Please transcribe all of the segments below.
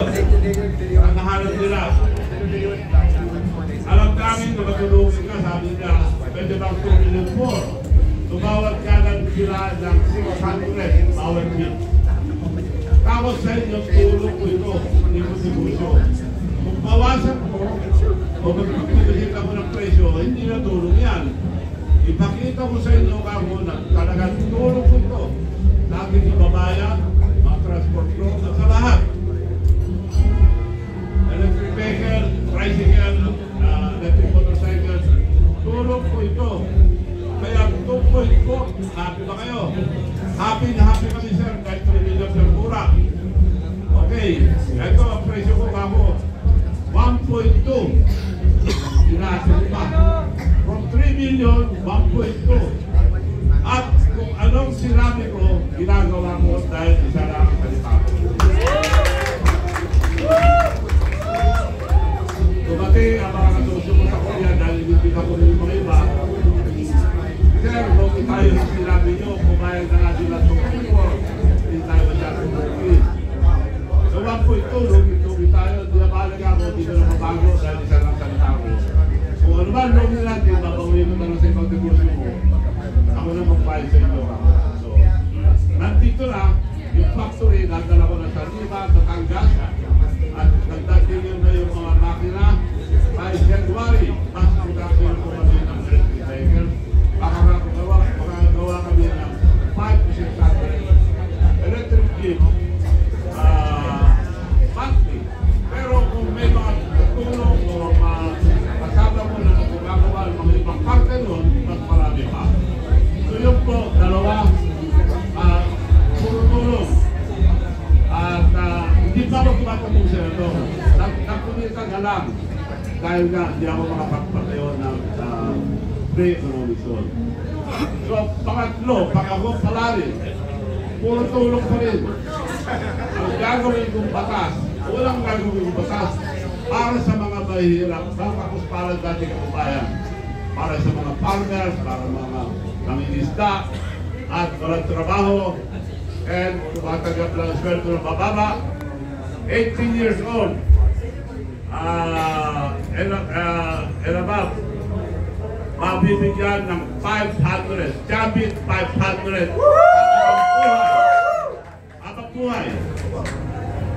Ang nahanap nila. Alam namin na matulungin ka, sabi niya, pwede bang 2 million more? Tumawag ka lang sila ng 600 bawat week. Tapos sa inyo, tulong ko ito, hindi mo negosyo. Kung bawasan mo, o magpapagkita mo ng presyo, hindi na tulong yan. Ipakita ko sa inyo kako na talagang tulong ko ito. Lagi ibabayan, mga transport ko, sa lahat. Electric vehicle, tricycle, electric motorcycle, tulong ko ito. Kaya 2.4, happy ba kayo? Happy na happy kami sir, kahit 3 million sir pura. Okay, ito ang presyo ko kako. 1.2. Tinasin pa. From 3 million, 1.2. At kung anong sinabi ko, ginagawa ko dahil isa lang ang salita ko. Dumating ang mga kasosyo ko sa Korea dahil hindi ako rin yung mga iba. Sir, kung tayo sa sinabi nyo, pumayag na nga sila sa Korea, hindi tayo masyadong mag-in. So 1.2, lugi tayo, di na mahalaga ako, di na mabago dahil isa lang salita ko. Kung ano ba ang lugi natin, babawin mo na sa ibang negosyo mo, ako na mag-file sa inyo. So, nandito lang, yung factory, nagdala ko na sa Riva, sa Tangas, at nagdating na yung mga makina, by January, mas production ko kami ng electric vehicle, makagawa kami ng 5 to 600 electric jeep, monthly. Pero kung may mga tulong o kasama mo na gumagawa ng mga ibang parte nun, mas marami pa. So yun po, dalawa, puro tulong. At hindi pa ako tumatapong sa ito. Nagpunita ka lang dahil nga hindi ako makapagpatayo ng pre-economic zone. So pangatlo, pag ako pala rin, puro tulong pa rin. Ang gagawin kong batas, walang gagawin kong batas para sa mga mahihirap, tapos para dati kababayan, para sa mga farmers, para mga nangingisda, at walang trabaho, and tumatagap lang ang sweldo ng mababa, 18 years old, and above, mabibigyan ng 500, Jabit 500, habang buhay.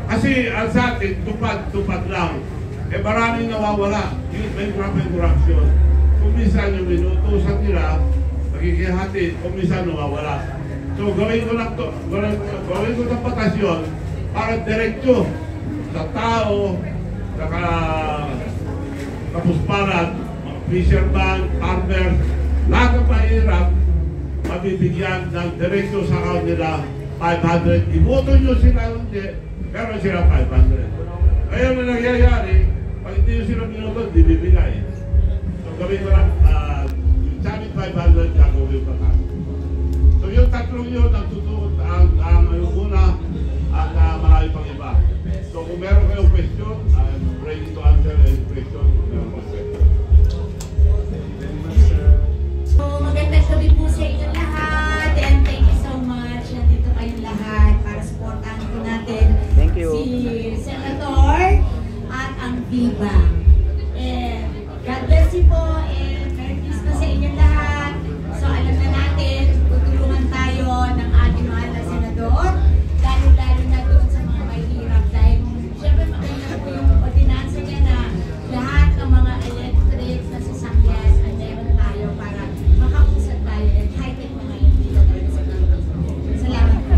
Kasi ang sa atin, tupad lang. Eh maraming nawawala. May corruption. Kung minsan yung minutusan nila, magkikihatid, kung minsan nawawala. So gawin ko lang to, gawin ko ng patasyon para diretso sa tao, sa kapusparan, mga fisherman, farmers, lahat ng mahirap, mabibigyan ng diretso sa account nila 500. Iboto nyo sila hindi, pero sila 500. Ngayon na nangyayari, pag hindi nyo sila binobot, di bibigay. So gawin ko lang, yung sabi 500, gagawin pa tayo. So yung tatlong yun, ang tutuot, ang una, at marami pang iba. So kung meron kayong question, I'm ready to answer any question. So magandang gabi po sa inyo lahat, and thank you so much. Nandito kayong lahat para supportahan po natin si Senator at ang Viva. And God bless you po, and Merry Christmas sa inyo lahat. So alam na natin, tutulungan tayo ng ating mahal na Senador, lalo-lalo na doon sa mga mahirap dahil syempre maganda po yung ordinansa niya na lahat ng mga electric na sasakyan ay meron tayo para makausap tayo and high-tech mga hindi na tayo sa mga. Salamat po.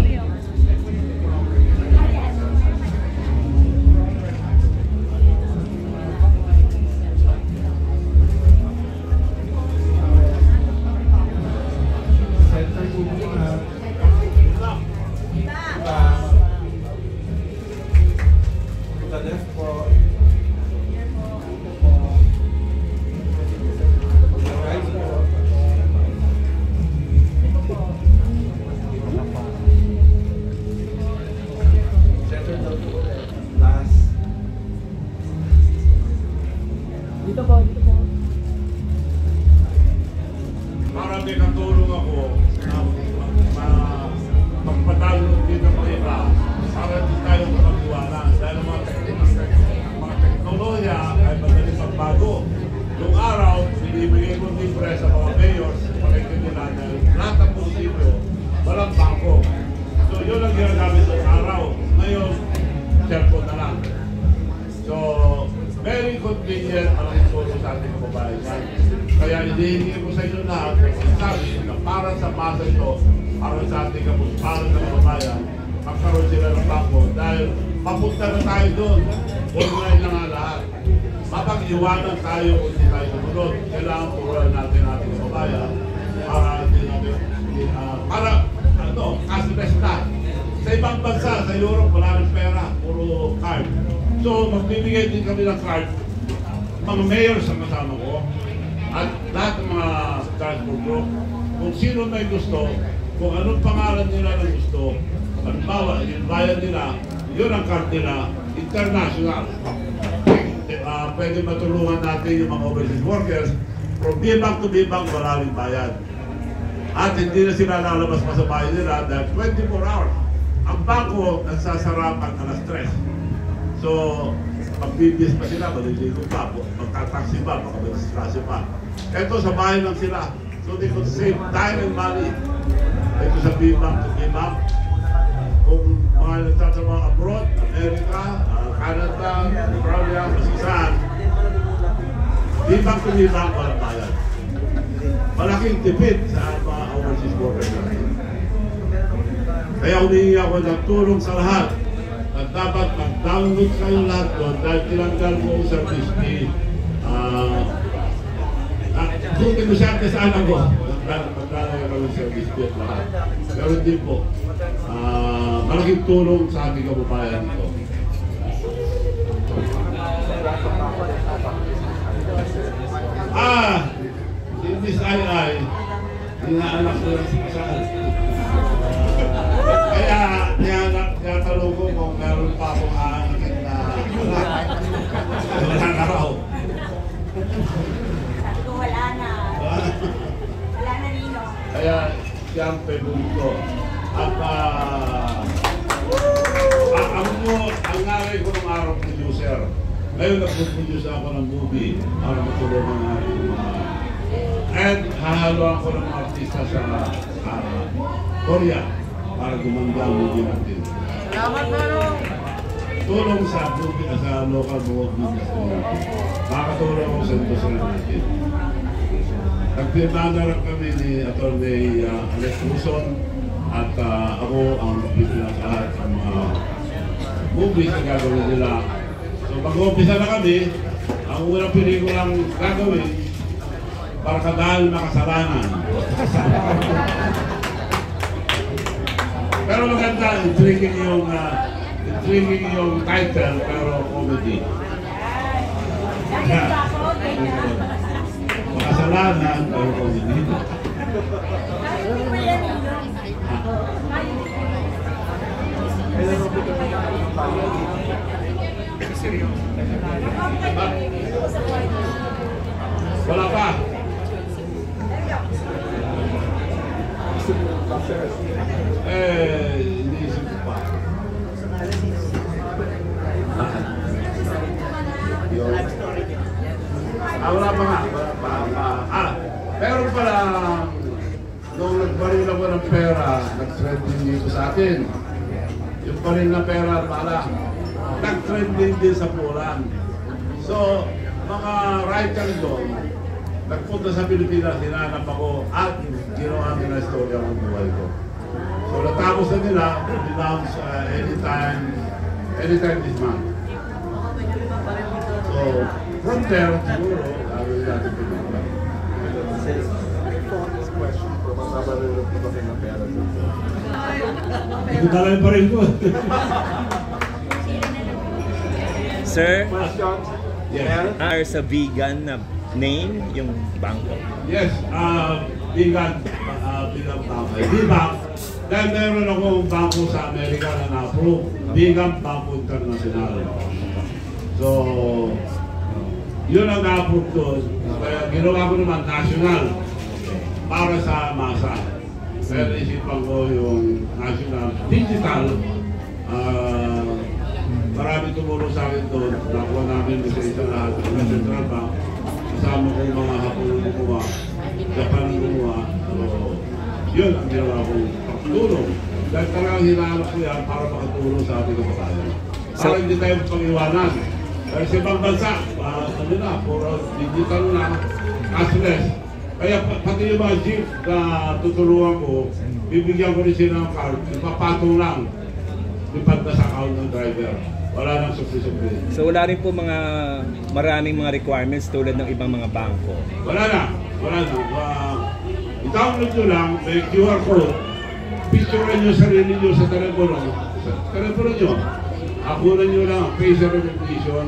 Para may katulong ako na magpatalo dito mga iba para di tayo makagawa dahil mga cellphone na lang. So, very convenient ang itulong sa ating kababayan. Kaya hinihingi ko sa inyo lahat ang sabi na para sa masa ito, para sa ating kababayan, magkaroon sila ng bangko dahil papunta na tayo doon. Online na nga lahat. Mapag-iwanan tayo kung hindi tayo sumunod. Kailangan puruan natin ating kababayan para cashless na. Sa ibang bansa, sa Europe, wala rin pera, puro card. So, magbibigay din kami ng card, mga mayor sa kasama ko, at lahat ng mga transport group, kung sino may gusto, kung anong pangalan nila na gusto, halimbawa, yung bayan nila, yun ang card nila, international. Pwede matulungan natin yung mga overseas workers, from B-Bank to B-Bank, wala rin bayad. At hindi na sila lalabas pa sa bahay nila dahil 24 hours. Ang bangko nagsasara pag alas 3. So, magbibis pa sila, maliligo pa, magtataksi pa, makabagsistrasyo pa. Ito sa bahay lang sila. So they could save time and money. Ito sa B-Bank to B-Bank. Kung mga nagtatrabaho abroad, America, Canada, Australia, masisaan, B-Bank to B-Bank, walang bayad. Malaking tipid sa mga overseas workers natin. Kaya humingi ako ng tulong sa lahat at dapat mag-download kayo lahat doon dahil tinanggal mo ang service fee. Kung tinusyante sa anak ko, maglalagay kami ng service fee at lahat. Pero hindi po. Malaking tulong sa ating kababayan ito. Si Miss Ai, inaanak ko lang sa kasal. Kaya talong ko kung meron pa akong aanakin na wala na raw. Sabi ko wala na. Wala na nino. Kaya siyempre bunto. At ang ngaray ko ng araw producer. Ngayon nag-produce ako ng movie para matulungan ng aking mga and hahaluan ko ng mga artista sa Korea para gumanda ang movie natin. Salamat, Manong! Tulong sa movie sa local movie industry natin. Makakatulong ako sa industry natin. Nagpimana kami ni Atty. Alex Luzon at ako ang pipila sa lahat ng mga movies na gagawin nila. So mag-umpisa na kami, ang unang pelikulang gagawin para kadahal makasalanan. Pero maganda, intriguing yung title, pero comedy. Makasalanan, pero comedy. Wala pa. Iniisip ko pa. Wala pa nga. Pero pala, nung nagbaril ako ng pera, nag-trending dito sa atin. Yung baril na pera pala, nag-trending din sa Pulan. So, mga writer doon, nagpunta sa Pilipinas, hinanap ako at ginawa nila istorya ng buhay ko. So natapos na nila, announce anytime this month. So from there, siguro, gagawin natin pelikula. Hindi ko talaga pa rin ko. Sir, Yes. sa vegan na name yung bangko. Yes, vegan bangko. B-Bank. Dahil meron akong bangko sa Amerika na na-approve. Vegan Bangko International. So, yun ang na-approve doon. Kaya ginawa ko naman national para sa masa. Pero isipan ko yung national digital. Marami tumulong sa akin doon. Nakuha namin sa isang lahat ng Central Bank. Kasama ko yung mga Hapon gumawa, Japan gumawa. So, yun ang ginawa kong pagtulong Dahil talagang hinahanap ko yan para makatulong sa ating kababayan. Para hindi tayo pag-iwanan. Dahil sa ibang bansa, ano na, puro digital na, cashless. Kaya pati yung mga jeep na tutulungan ko, bibigyan ko rin sila ng card, ipapatong lang. Lipad na sa account ng driver. Wala nang supli-supli. So wala rin po maraming mga requirements tulad ng ibang mga bangko. Wala na. I-download nyo lang, may QR code. Picturean nyo sarili nyo sa telepono. Sa telepono nyo. Akunan nyo lang, face recognition.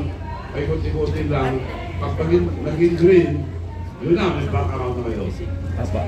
Ay kunti-kunti lang. Pag naging green, yun na, may bank account na kayo. Apa.